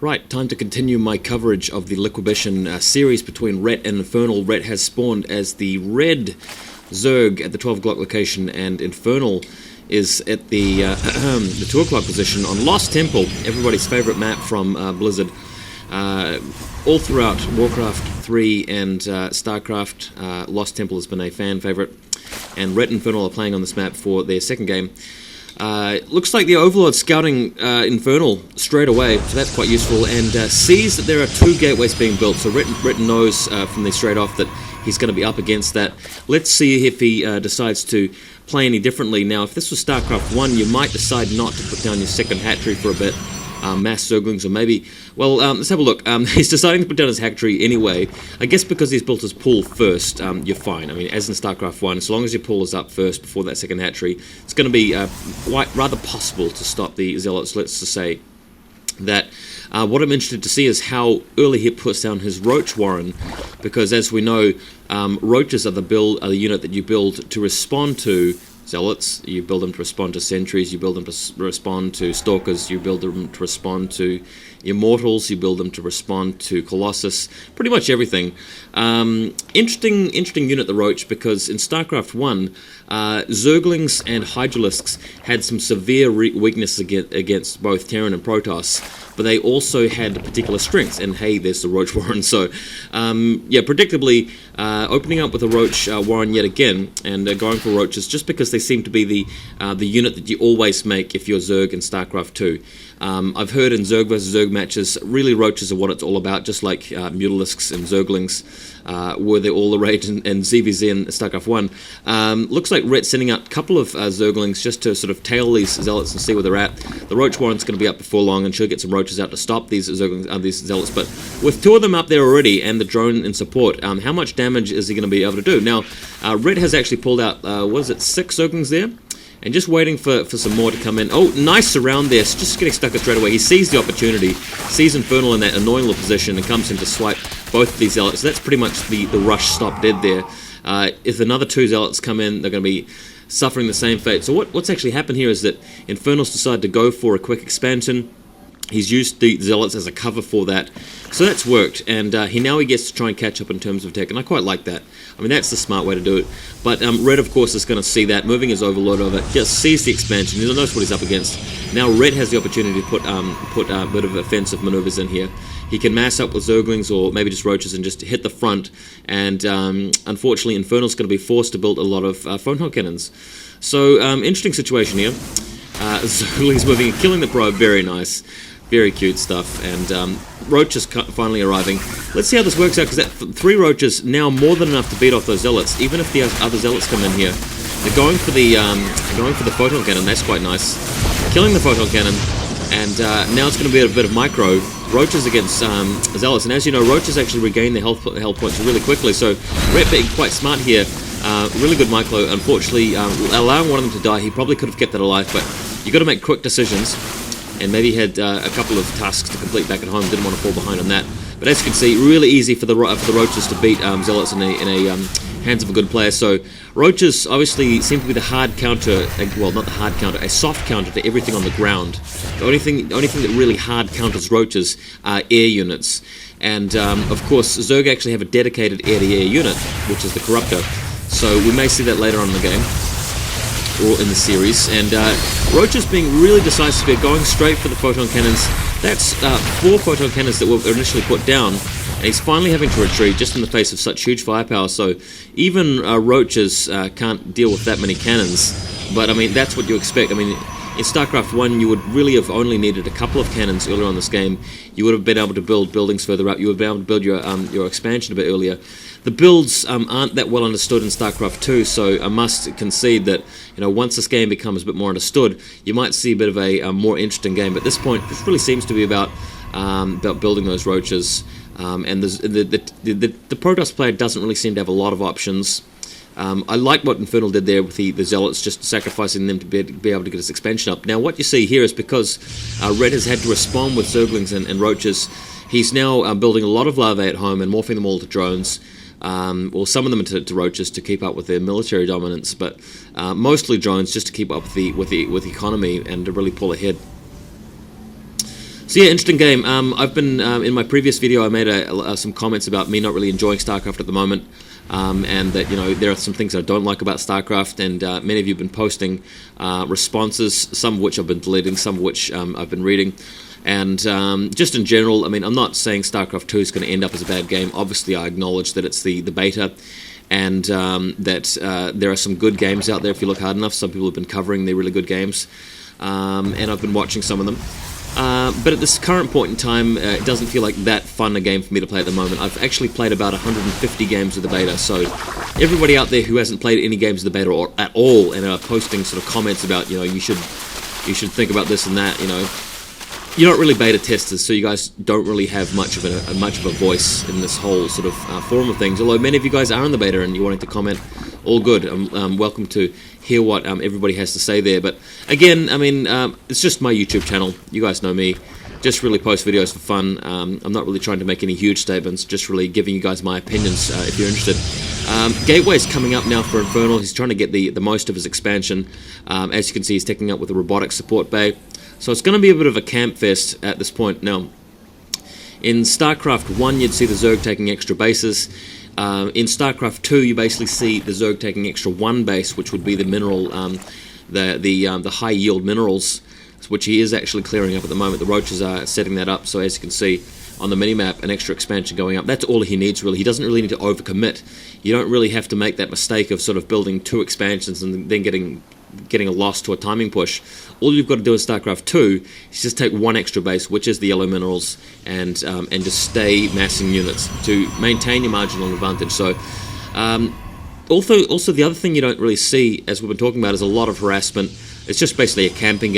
Right, time to continue my coverage of the Liquibition series between Ret and Infernal. Ret has spawned as the red Zerg at the 12 o'clock location, and Infernal is at the, the 2 o'clock position on Lost Temple, everybody's favorite map from Blizzard. All throughout Warcraft 3 and StarCraft, Lost Temple has been a fan favorite, and Ret and Infernal are playing on this map for their second game. Looks like the Overlord's scouting Infernal straight away, so that's quite useful, and sees that there are 2 gateways being built, so Ret knows from the straight off that he's going to be up against that. Let's see if he decides to play any differently. Now, if this was StarCraft 1, you might decide not to put down your second hatchery for a bit, mass Zerglings, or maybe, well, let's have a look. He's deciding to put down his hatchery anyway. I guess because he's built his pool first, you're fine. I mean, as in StarCraft 1, as long as your pool is up first before that second hatchery, it's going to be rather possible to stop the Zealots. Let's just say that what I'm interested to see is how early he puts down his Roach Warren, because as we know, Roaches are the unit that you build to respond to Zealots. You build them to respond to Sentries, you build them to respond to Stalkers, you build them to respond to Immortals, you build them to respond to Colossus, pretty much everything. Interesting unit, the Roach, because in StarCraft 1, Zerglings and Hydralisks had some severe weaknesses against both Terran and Protoss, but they also had particular strengths, and hey, there's the Roach Warren. So, yeah, predictably, opening up with a Roach Warren yet again, and going for Roaches, just because they seem to be the unit that you always make if you're Zerg in StarCraft 2. I've heard in Zerg versus Zerg matches, really Roaches are what it's all about, just like Mutalisks and Zerglings were they all the rage in ZVZ in StarCraft 1. Looks like Ret's sending out a couple of Zerglings just to sort of tail these Zealots and see where they're at. The Roach Warren's going to be up before long, and she'll get some Roaches out to stop these Zerglings, these Zealots. But with 2 of them up there already, and the drone in support, how much damage is he going to be able to do? Now, Ret has actually pulled out, 6 Zerglings there? And just waiting for some more to come in. Oh, nice surround there. Just getting stuck straight away. He sees the opportunity, sees Infernal in that annoying little position, and comes in to swipe both of these Zealots. So that's pretty much the rush stop dead there. If another 2 Zealots come in, they're going to be suffering the same fate. So what's actually happened here is that Infernal's decided to go for a quick expansion. He's used the Zealots as a cover for that. So that's worked, and he gets to try and catch up in terms of tech, and I quite like that. I mean, that's the smart way to do it. But Red, of course, is going to see that, moving his Overlord over, just sees the expansion, he knows what he's up against. Now Red has the opportunity to put a bit of offensive maneuvers in here. He can mass up with Zerglings or maybe just Roaches and just hit the front, and unfortunately Infernal's going to be forced to build a lot of phone cannons. So, interesting situation here. Zerglings moving and killing the probe, very nice. Very cute stuff, and Roaches finally arriving. Let's see how this works out, because that 3 Roaches now more than enough to beat off those Zealots, even if the other Zealots come in here. They're going for the Photon Cannon, that's quite nice. Killing the Photon Cannon, and now it's going to be a bit of micro. Roaches against Zealots, and as you know, Roaches actually regain their health points really quickly, so Ret being quite smart here. Really good micro, unfortunately, allowing one of them to die. He probably could have kept that alive, but you've got to make quick decisions. And maybe he had a couple of tasks to complete back at home, didn't want to fall behind on that. But as you can see, really easy for the Roaches to beat Zealots in a hands of a good player. So Roaches obviously seem to be the hard counter, well, not the hard counter, a soft counter to everything on the ground. The only thing that really hard counters Roaches are air units. And of course, Zerg actually have a dedicated air-to-air unit, which is the Corruptor. So we may see that later on in the game, or in the series, and Roaches being really decisive here, going straight for the Photon Cannons. That's 4 Photon Cannons that were initially put down, and he's finally having to retreat just in the face of such huge firepower, so even Roaches can't deal with that many cannons, but I mean, that's what you expect. I mean, in StarCraft 1, you would really have only needed a couple of cannons earlier on this game. You would have been able to build buildings further up. You would be able to build your expansion a bit earlier. The builds aren't that well understood in StarCraft 2, so I must concede that, you know, once this game becomes a bit more understood, you might see a bit of a more interesting game. But at this point, this really seems to be about building those Roaches, and the Protoss player doesn't really seem to have a lot of options. I like what Infernal did there with the Zealots, just sacrificing them to be able to get his expansion up. Now, what you see here is because Red has had to respond with Zerglings and Roaches, he's now building a lot of larvae at home and morphing them all to drones. Well, some of them to Roaches to keep up with their military dominance, but mostly drones just to keep up with the economy and to really pull ahead. So yeah, interesting game. I've been in my previous video, I made some comments about me not really enjoying StarCraft at the moment, and that there are some things I don't like about StarCraft, and many of you have been posting responses, some of which I've been deleting, some of which I've been reading. And just in general, I mean, I'm not saying StarCraft 2 is going to end up as a bad game. Obviously, I acknowledge that it's the beta, and that there are some good games out there if you look hard enough. Some people have been covering the really good games, and I've been watching some of them. But at this current point in time, it doesn't feel like that fun a game for me to play at the moment. I've actually played about 150 games of the beta, so everybody out there who hasn't played any games of the beta or at all and are posting sort of comments about, you should think about this and that, you're not really beta testers, so you guys don't really have much of a voice in this whole sort of forum of things. Although many of you guys are in the beta and you're wanting to comment, all good. Welcome to hear what everybody has to say there. But again, I mean, it's just my YouTube channel. You guys know me. Just really post videos for fun. I'm not really trying to make any huge statements. Just really giving you guys my opinions if you're interested. Gateway's coming up now for Infernal. He's trying to get the most of his expansion. As you can see, he's taking up with the robotics support bay. So it's going to be a bit of a camp fest at this point. Now, in StarCraft 1, you'd see the Zerg taking extra bases. In StarCraft 2, you basically see the Zerg taking extra one base, which would be the mineral, the high yield minerals, which he is actually clearing up at the moment. The roaches are setting that up. So as you can see on the minimap, an extra expansion going up. That's all he needs, really. He doesn't really need to overcommit. You don't really have to make that mistake of sort of building 2 expansions and then getting a loss to a timing push. All you've got to do in StarCraft 2 is just take one extra base, which is the yellow minerals, and just stay massing units to maintain your marginal advantage. So, also the other thing you don't really see, as we've been talking about, is a lot of harassment. It's just basically a camping game.